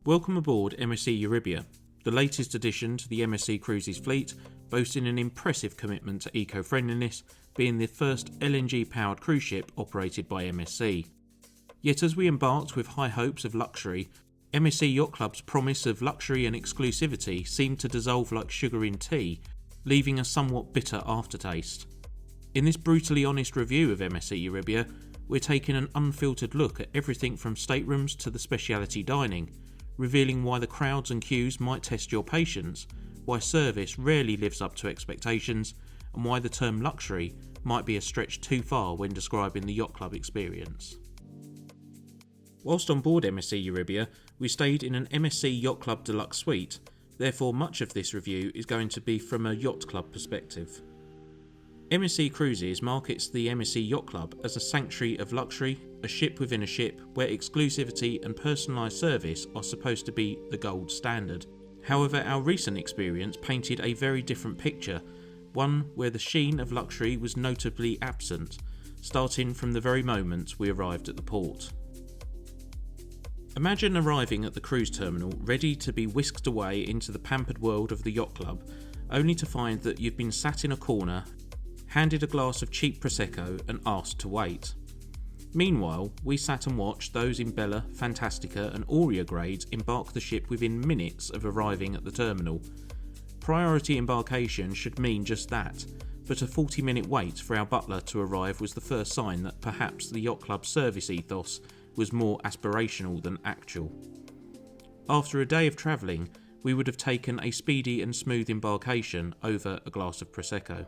Welcome aboard MSC Euribia, the latest addition to the MSC Cruises fleet, boasting an impressive commitment to eco-friendliness, being the first LNG-powered cruise ship operated by MSC. Yet as we embarked with high hopes of luxury, MSC Yacht Club's promise of luxury and exclusivity seemed to dissolve like sugar in tea, leaving a somewhat bitter aftertaste. In this brutally honest review of MSC Euribia, we're taking an unfiltered look at everything from staterooms to the speciality dining, revealing why the crowds and queues might test your patience, why service rarely lives up to expectations, and why the term luxury might be a stretch too far when describing the yacht club experience. Whilst on board MSC Euribia, we stayed in an MSC Yacht Club Deluxe suite, therefore much of this review is going to be from a yacht club perspective. MSC Cruises markets the MSC Yacht Club as a sanctuary of luxury, a ship within a ship where exclusivity and personalised service are supposed to be the gold standard. However, our recent experience painted a very different picture, one where the sheen of luxury was notably absent, starting from the very moment we arrived at the port. Imagine arriving at the cruise terminal ready to be whisked away into the pampered world of the yacht club, only to find that you've been sat in a corner, handed a glass of cheap Prosecco and asked to wait. Meanwhile, we sat and watched those in Bella, Fantastica and Aurea grades embark the ship within minutes of arriving at the terminal. Priority embarkation should mean just that, but a 40-minute wait for our butler to arrive was the first sign that perhaps the yacht club's service ethos was more aspirational than actual. After a day of travelling, we would have taken a speedy and smooth embarkation over a glass of Prosecco.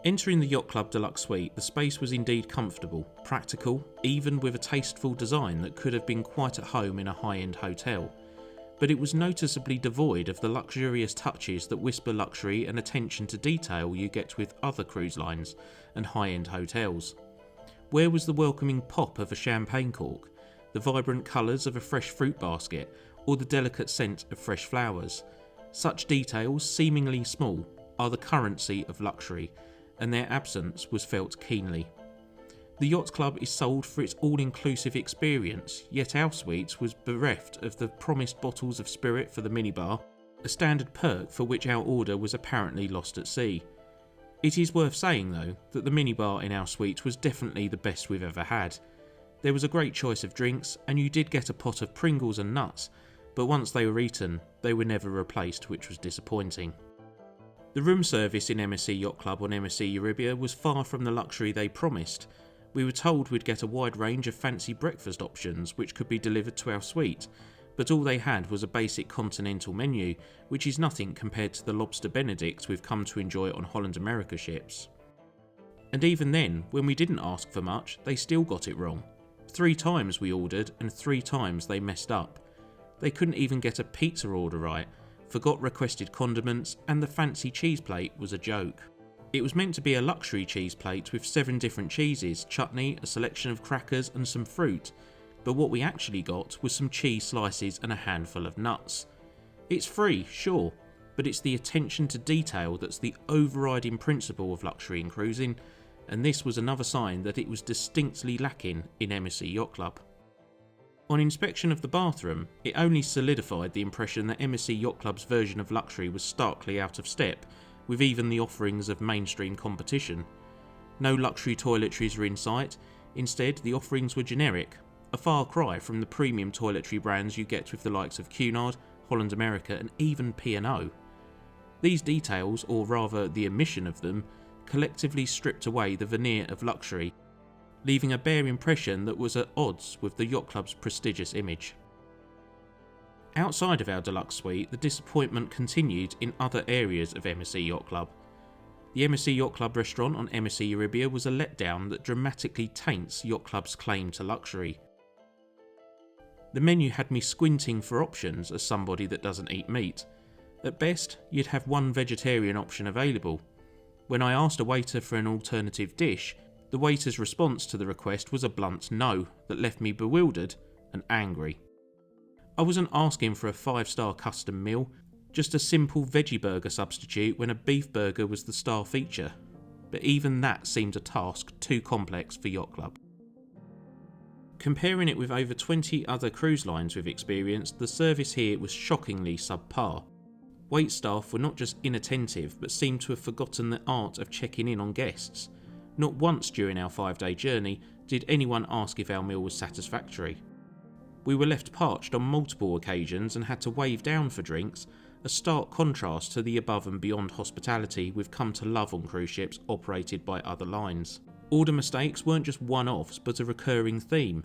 Entering the Yacht Club Deluxe Suite, the space was indeed comfortable, practical, even with a tasteful design that could have been quite at home in a high-end hotel. But it was noticeably devoid of the luxurious touches that whisper luxury and attention to detail you get with other cruise lines and high-end hotels. Where was the welcoming pop of a champagne cork, the vibrant colours of a fresh fruit basket, or the delicate scent of fresh flowers? Such details, seemingly small, are the currency of luxury, and their absence was felt keenly. The Yacht Club is sold for its all-inclusive experience, yet our suite was bereft of the promised bottles of spirit for the minibar, a standard perk for which our order was apparently lost at sea. It is worth saying though that the minibar in our suite was definitely the best we've ever had. There was a great choice of drinks and you did get a pot of Pringles and nuts, but once they were eaten, they were never replaced, which was disappointing. The room service in MSC Yacht Club on MSC Euribia was far from the luxury they promised. We were told we'd get a wide range of fancy breakfast options which could be delivered to our suite, but all they had was a basic continental menu, which is nothing compared to the lobster benedict we've come to enjoy on Holland America ships. And even then, when we didn't ask for much, they still got it wrong. 3 times we ordered and 3 times they messed up. They couldn't even get a pizza order right, forgot requested condiments, and the fancy cheese plate was a joke. It was meant to be a luxury cheese plate with 7 different cheeses, chutney, a selection of crackers and some fruit, but what we actually got was some cheese slices and a handful of nuts. It's free, sure, but it's the attention to detail that's the overriding principle of luxury in cruising, and this was another sign that it was distinctly lacking in MSC Yacht Club. On inspection of the bathroom, it only solidified the impression that MSC Yacht Club's version of luxury was starkly out of step with even the offerings of mainstream competition. No luxury toiletries were in sight, instead the offerings were generic, a far cry from the premium toiletry brands you get with the likes of Cunard, Holland America and even P&O. These details, or rather the omission of them, collectively stripped away the veneer of luxury, leaving a bare impression that was at odds with the yacht club's prestigious image. Outside of our deluxe suite, the disappointment continued in other areas of MSC Yacht Club. The MSC Yacht Club restaurant on MSC Euribia was a letdown that dramatically taints Yacht Club's claim to luxury. The menu had me squinting for options as somebody that doesn't eat meat. At best, you'd have 1 vegetarian option available. When I asked a waiter for an alternative dish, the waiter's response to the request was a blunt no that left me bewildered and angry. I wasn't asking for a 5-star custom meal, just a simple veggie burger substitute when a beef burger was the star feature, but even that seemed a task too complex for Yacht Club. Comparing it with over 20 other cruise lines we've experienced, the service here was shockingly subpar. Wait staff were not just inattentive, but seemed to have forgotten the art of checking in on guests. Not once during our 5-day journey did anyone ask if our meal was satisfactory. We were left parched on multiple occasions and had to wave down for drinks, a stark contrast to the above and beyond hospitality we've come to love on cruise ships operated by other lines. Order mistakes weren't just one-offs but a recurring theme.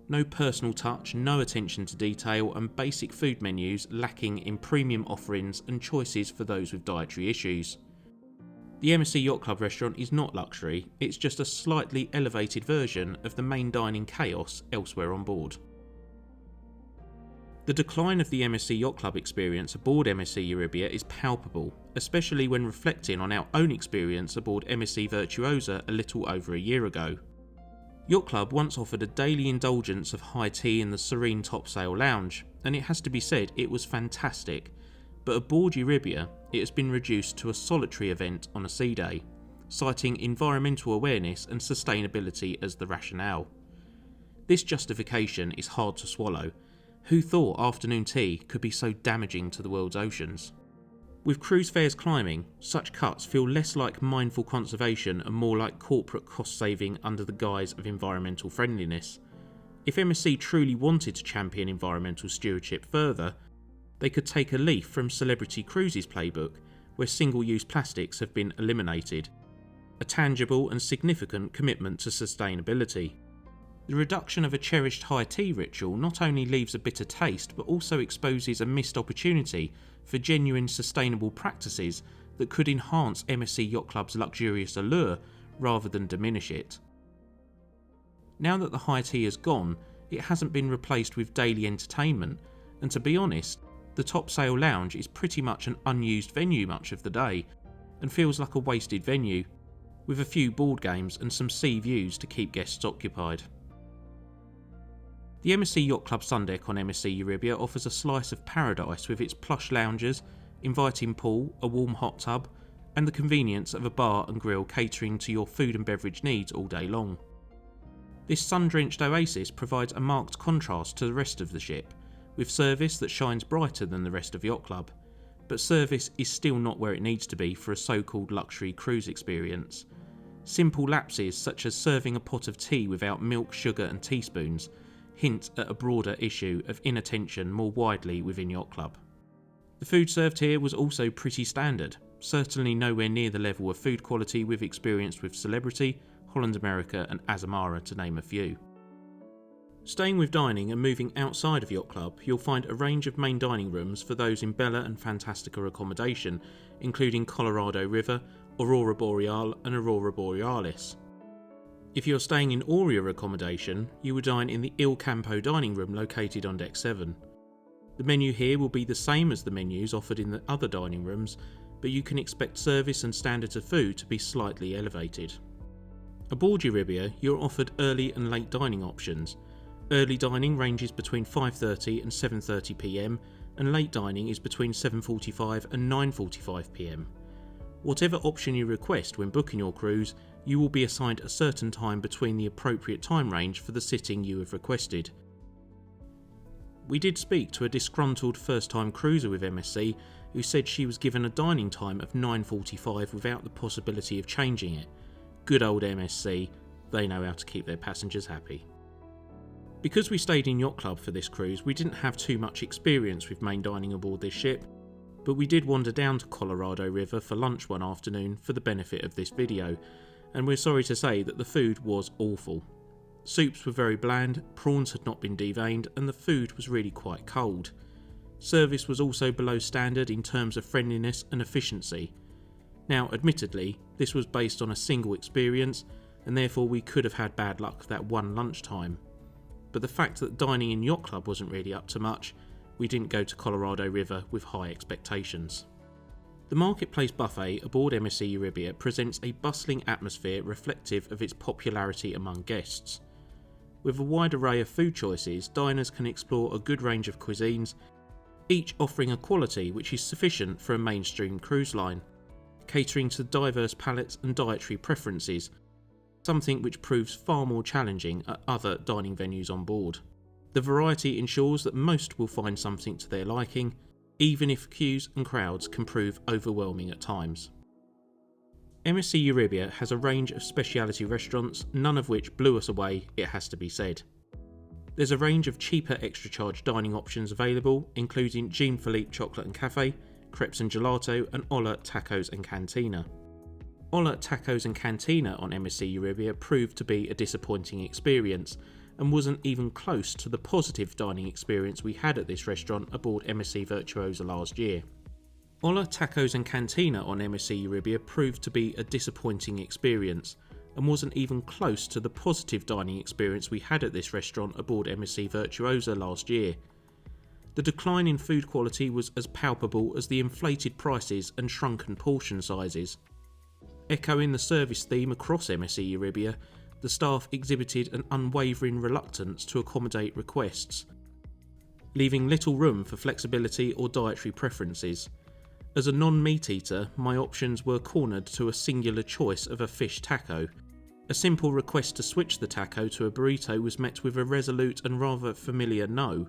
No personal touch, no attention to detail, and basic food menus lacking in premium offerings and choices for those with dietary issues. The MSC Yacht Club restaurant is not luxury, it's just a slightly elevated version of the main dining chaos elsewhere on board. The decline of the MSC Yacht Club experience aboard MSC Euribia is palpable, especially when reflecting on our own experience aboard MSC Virtuosa a little over a year ago. Yacht Club once offered a daily indulgence of high tea in the serene topsail lounge, and it has to be said it was fantastic, but aboard Euribia it has been reduced to a solitary event on a sea day, citing environmental awareness and sustainability as the rationale. This justification is hard to swallow. Who thought afternoon tea could be so damaging to the world's oceans? With cruise fares climbing, such cuts feel less like mindful conservation and more like corporate cost saving under the guise of environmental friendliness. If MSC truly wanted to champion environmental stewardship further, they could take a leaf from Celebrity Cruises' playbook, where single-use plastics have been eliminated, a tangible and significant commitment to sustainability. The reduction of a cherished high tea ritual not only leaves a bitter taste but also exposes a missed opportunity for genuine sustainable practices that could enhance MSC Yacht Club's luxurious allure rather than diminish it. Now that the high tea is gone, it hasn't been replaced with daily entertainment, and to be honest, the topsail lounge is pretty much an unused venue much of the day and feels like a wasted venue, with a few board games and some sea views to keep guests occupied. The MSC Yacht Club Sundeck on MSC Euribia offers a slice of paradise with its plush lounges, inviting pool, a warm hot tub, and the convenience of a bar and grill catering to your food and beverage needs all day long. This sun-drenched oasis provides a marked contrast to the rest of the ship, with service that shines brighter than the rest of Yacht Club, but service is still not where it needs to be for a so-called luxury cruise experience. Simple lapses such as serving a pot of tea without milk, sugar and teaspoons hint at a broader issue of inattention more widely within Yacht Club. The food served here was also pretty standard, certainly nowhere near the level of food quality we've experienced with Celebrity, Holland America and Azamara to name a few. Staying with dining and moving outside of Yacht Club, you'll find a range of main dining rooms for those in Bella and Fantastica accommodation, including Colorado River, Aurora Boreal and Aurora Borealis. If you're staying in Aurea accommodation, you will dine in the Il Campo dining room located on Deck 7. The menu here will be the same as the menus offered in the other dining rooms, but you can expect service and standards of food to be slightly elevated. Aboard Euribia, you're offered early and late dining options. Early dining ranges between 5:30 and 7:30 p.m, and late dining is between 7:45 and 9:45 p.m. Whatever option you request when booking your cruise, you will be assigned a certain time between the appropriate time range for the sitting you have requested. We did speak to a disgruntled first-time cruiser with MSC who said she was given a dining time of 9:45 without the possibility of changing it. Good old MSC, they know how to keep their passengers happy. Because we stayed in Yacht Club for this cruise, we didn't have too much experience with main dining aboard this ship, but we did wander down to Colorado River for lunch one afternoon for the benefit of this video, and we're sorry to say that the food was awful. Soups were very bland, prawns had not been deveined, and the food was really quite cold. Service was also below standard in terms of friendliness and efficiency. Now, admittedly, this was based on a single experience, and therefore we could have had bad luck that one lunchtime. But the fact that dining in Yacht Club wasn't really up to much, we didn't go to Colorado River with high expectations. The Marketplace Buffet aboard MSC Euribia presents a bustling atmosphere reflective of its popularity among guests. With a wide array of food choices, diners can explore a good range of cuisines, each offering a quality which is sufficient for a mainstream cruise line, catering to diverse palates and dietary preferences, something which proves far more challenging at other dining venues on board. The variety ensures that most will find something to their liking, even if queues and crowds can prove overwhelming at times. MSC Euribia has a range of speciality restaurants, none of which blew us away, it has to be said. There's a range of cheaper extra charge dining options available, including Jean Philippe Chocolate and Cafe, Crepes and Gelato, and Olla Tacos and Cantina. Olla Tacos and Cantina on MSC Euribia proved to be a disappointing experience, and wasn't even close to the positive dining experience we had at this restaurant aboard MSC Virtuosa last year. Olla Tacos and Cantina on MSC Euribia proved to be a disappointing experience, and wasn't even close to the positive dining experience we had at this restaurant aboard MSC Virtuosa last year. The decline in food quality was as palpable as the inflated prices and shrunken portion sizes. Echoing the service theme across MSC Euribia, the staff exhibited an unwavering reluctance to accommodate requests, leaving little room for flexibility or dietary preferences. As a non-meat eater, my options were cornered to a singular choice of a fish taco. A simple request to switch the taco to a burrito was met with a resolute and rather familiar no.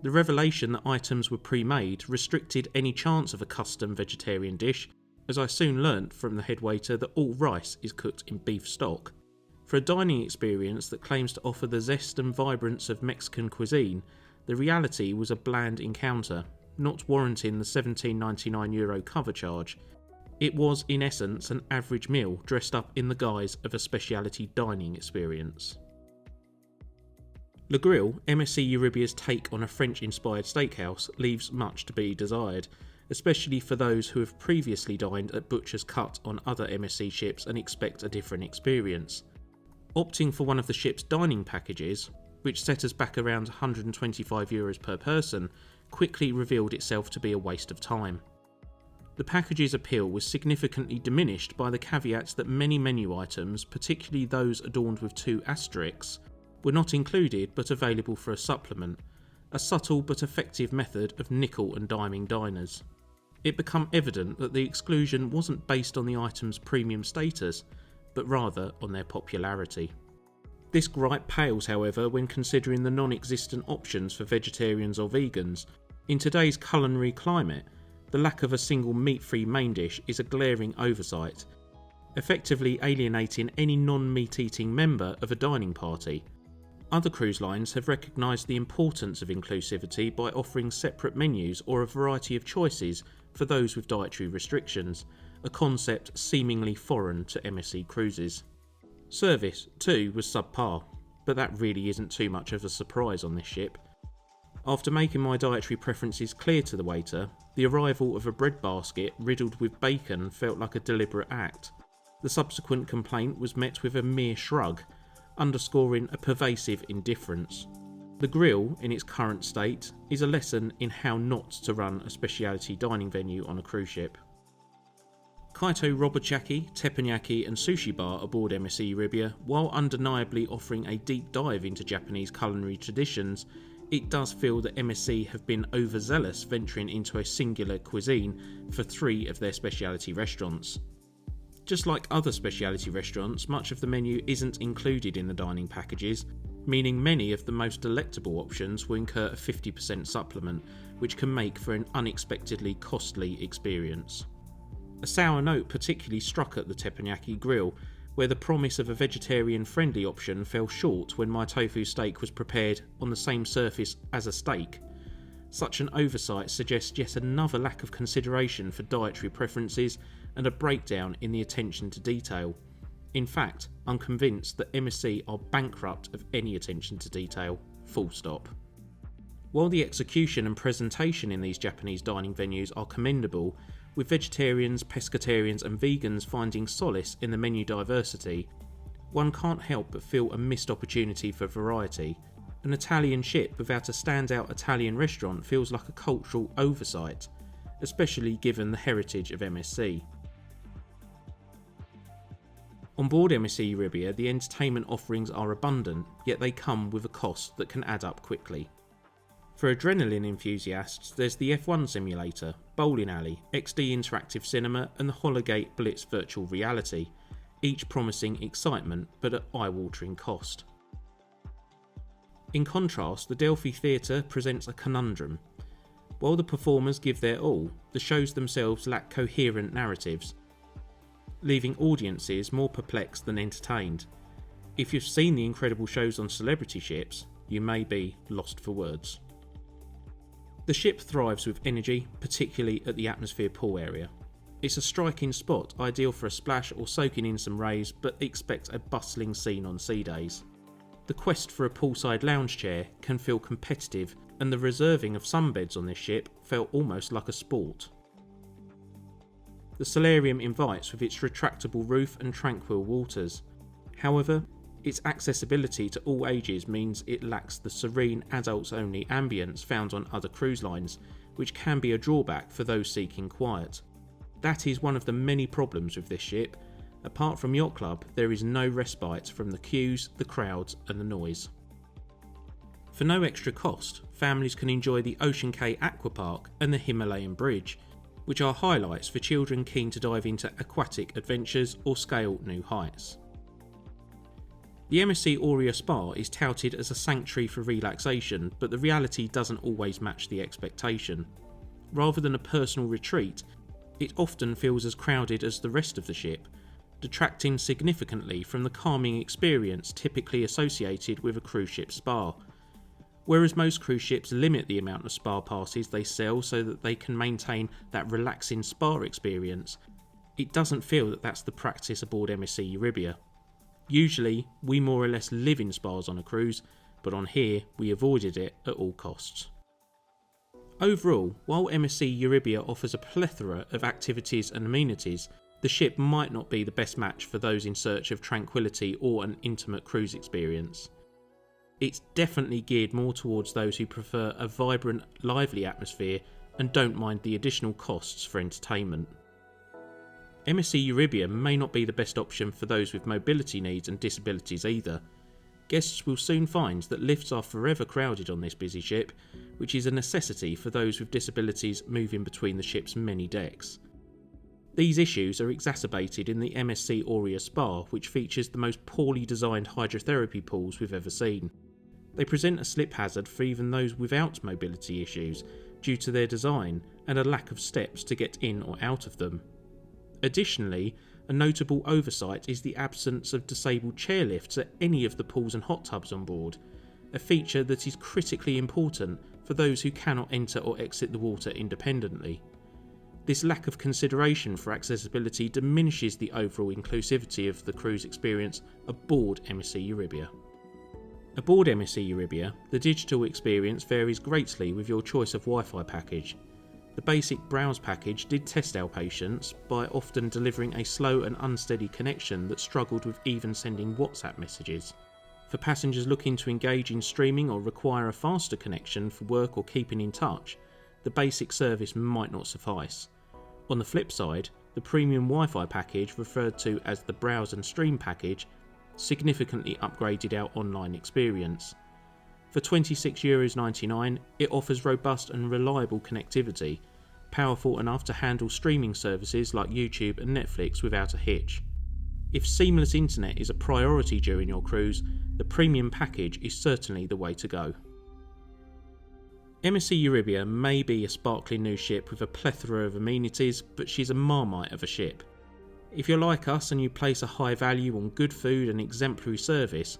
The revelation that items were pre-made restricted any chance of a custom vegetarian dish, as I soon learnt from the head waiter that all rice is cooked in beef stock. For a dining experience that claims to offer the zest and vibrance of Mexican cuisine, the reality was a bland encounter, not warranting the €17.99 cover charge. It was in essence an average meal dressed up in the guise of a speciality dining experience. Le Grill, MSC Euribia's take on a French-inspired steakhouse, leaves much to be desired, especially for those who have previously dined at Butcher's Cut on other MSC ships and expect a different experience. Opting for one of the ship's dining packages, which set us back around €125 per person, quickly revealed itself to be a waste of time. The package's appeal was significantly diminished by the caveat that many menu items, particularly those adorned with 2 asterisks, were not included but available for a supplement, a subtle but effective method of nickel and diming diners. It became evident that the exclusion wasn't based on the item's premium status, but rather on their popularity. This gripe pales, however, when considering the non-existent options for vegetarians or vegans. In today's culinary climate, the lack of a single meat-free main dish is a glaring oversight, effectively alienating any non-meat eating member of a dining party. Other cruise lines have recognised the importance of inclusivity by offering separate menus or a variety of choices for those with dietary restrictions, a concept seemingly foreign to MSC Cruises. Service, too, was subpar, but that really isn't too much of a surprise on this ship. After making my dietary preferences clear to the waiter, the arrival of a bread basket riddled with bacon felt like a deliberate act. The subsequent complaint was met with a mere shrug, underscoring a pervasive indifference. The grill, in its current state, is a lesson in how not to run a speciality dining venue on a cruise ship. Kaito Robotchaki, Teppanyaki and Sushi Bar aboard MSC Euribia, while undeniably offering a deep dive into Japanese culinary traditions, it does feel that MSC have been overzealous venturing into a singular cuisine for 3 of their speciality restaurants. Just like other speciality restaurants, much of the menu isn't included in the dining packages, meaning many of the most delectable options will incur a 50% supplement, which can make for an unexpectedly costly experience. A sour note particularly struck at the Teppanyaki grill, where the promise of a vegetarian-friendly option fell short when my tofu steak was prepared on the same surface as a steak. Such an oversight suggests yet another lack of consideration for dietary preferences and a breakdown in the attention to detail. In fact, I'm convinced that MSC are bankrupt of any attention to detail, full stop. While the execution and presentation in these Japanese dining venues are commendable, with vegetarians, pescatarians and vegans finding solace in the menu diversity, one can't help but feel a missed opportunity for variety. An Italian ship without a standout Italian restaurant feels like a cultural oversight, especially given the heritage of MSC. On board MSC Euribia, the entertainment offerings are abundant, yet they come with a cost that can add up quickly. For adrenaline enthusiasts, there's the F1 simulator, bowling alley, XD interactive cinema and the Hologate Blitz virtual reality. each promising excitement but at eye-watering cost. In contrast, the Delphi Theatre presents a conundrum. While the performers give their all, the shows themselves lack coherent narratives, leaving audiences more perplexed than entertained. If you've seen the incredible shows on celebrity ships, you may be lost for words. The ship thrives with energy, particularly at the atmosphere pool area. It's a striking spot, ideal for a splash or soaking in some rays, but expect a bustling scene on sea days. The quest for a poolside lounge chair can feel competitive, and the reserving of some beds on this ship felt almost like a sport. The solarium invites with its retractable roof and tranquil waters. However, its accessibility to all ages means it lacks the serene adults-only ambience found on other cruise lines, which can be a drawback for those seeking quiet. That is one of the many problems with this ship. Apart from Yacht Club, there is no respite from the queues, the crowds and the noise. For no extra cost, families can enjoy the Ocean Quay Aqua Park and the Himalayan Bridge, which are highlights for children keen to dive into aquatic adventures or scale new heights. The MSC Euribia Spa is touted as a sanctuary for relaxation, but the reality doesn't always match the expectation. Rather than a personal retreat, it often feels as crowded as the rest of the ship, detracting significantly from the calming experience typically associated with a cruise ship spa. Whereas most cruise ships limit the amount of spa passes they sell so that they can maintain that relaxing spa experience, it doesn't feel that that's the practice aboard MSC Euribia. Usually, we more or less live in spas on a cruise, but on here we avoided it at all costs. Overall, while MSC Euribia offers a plethora of activities and amenities, the ship might not be the best match for those in search of tranquility or an intimate cruise experience. It's definitely geared more towards those who prefer a vibrant, lively atmosphere and don't mind the additional costs for entertainment. MSC Euribia may not be the best option for those with mobility needs and disabilities either. Guests will soon find that lifts are forever crowded on this busy ship, which is a necessity for those with disabilities moving between the ship's many decks. These issues are exacerbated in the MSC Euribia Spa, which features the most poorly designed hydrotherapy pools we've ever seen. They present a slip hazard for even those without mobility issues due to their design and a lack of steps to get in or out of them. Additionally, a notable oversight is the absence of disabled chairlifts at any of the pools and hot tubs on board, a feature that is critically important for those who cannot enter or exit the water independently. This lack of consideration for accessibility diminishes the overall inclusivity of the cruise experience aboard MSC Euribia. Aboard MSC Euribia, the digital experience varies greatly with your choice of Wi-Fi package. The basic browse package did test our patience by often delivering a slow and unsteady connection that struggled with even sending WhatsApp messages. For passengers looking to engage in streaming or require a faster connection for work or keeping in touch, the basic service might not suffice. On the flip side, the premium Wi-Fi package, referred to as the Browse and Stream package, significantly upgraded our online experience. For €26.99, it offers robust and reliable connectivity, powerful enough to handle streaming services like YouTube and Netflix without a hitch. If seamless internet is a priority during your cruise, the premium package is certainly the way to go. MSC Euribia may be a sparkling new ship with a plethora of amenities, but she's a marmite of a ship. If you're like us and you place a high value on good food and exemplary service,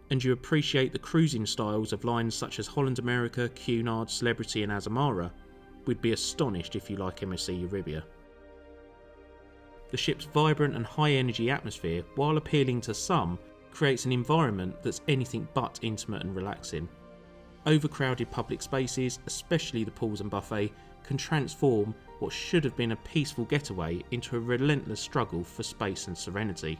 and you appreciate the cruising styles of lines such as Holland America, Cunard, Celebrity and Azamara, we'd be astonished if you like MSC Euribia. The ship's vibrant and high energy atmosphere, while appealing to some, creates an environment that's anything but intimate and relaxing. Overcrowded public spaces, especially the pools and buffet, can transform what should have been a peaceful getaway into a relentless struggle for space and serenity.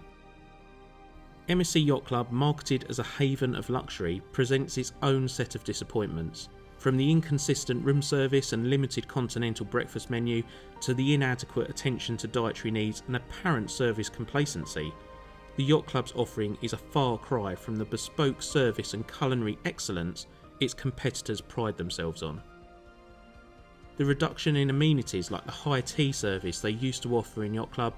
MSC Yacht Club, marketed as a haven of luxury, presents its own set of disappointments. From the inconsistent room service and limited continental breakfast menu to the inadequate attention to dietary needs and apparent service complacency, the Yacht Club's offering is a far cry from the bespoke service and culinary excellence its competitors pride themselves on. The reduction in amenities like the high tea service they used to offer in Yacht Club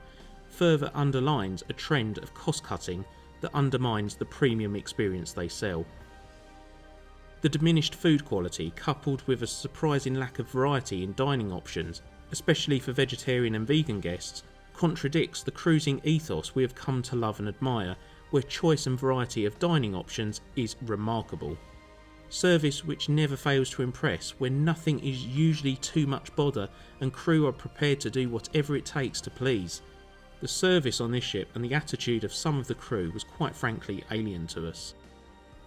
further underlines a trend of cost-cutting that undermines the premium experience they sell. The diminished food quality, coupled with a surprising lack of variety in dining options, especially for vegetarian and vegan guests, contradicts the cruising ethos we have come to love and admire, where choice and variety of dining options is remarkable. Service which never fails to impress, where nothing is usually too much bother and crew are prepared to do whatever it takes to please. The service on this ship and the attitude of some of the crew was quite frankly alien to us.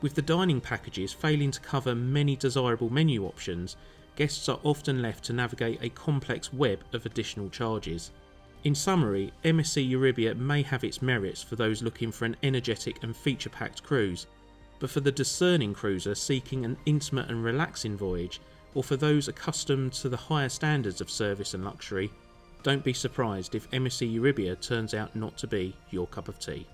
With the dining packages failing to cover many desirable menu options, guests are often left to navigate a complex web of additional charges. In summary, MSC Euribia may have its merits for those looking for an energetic and feature-packed cruise, but for the discerning cruiser seeking an intimate and relaxing voyage, or for those accustomed to the higher standards of service and luxury, don't be surprised if MSC Euribia turns out not to be your cup of tea.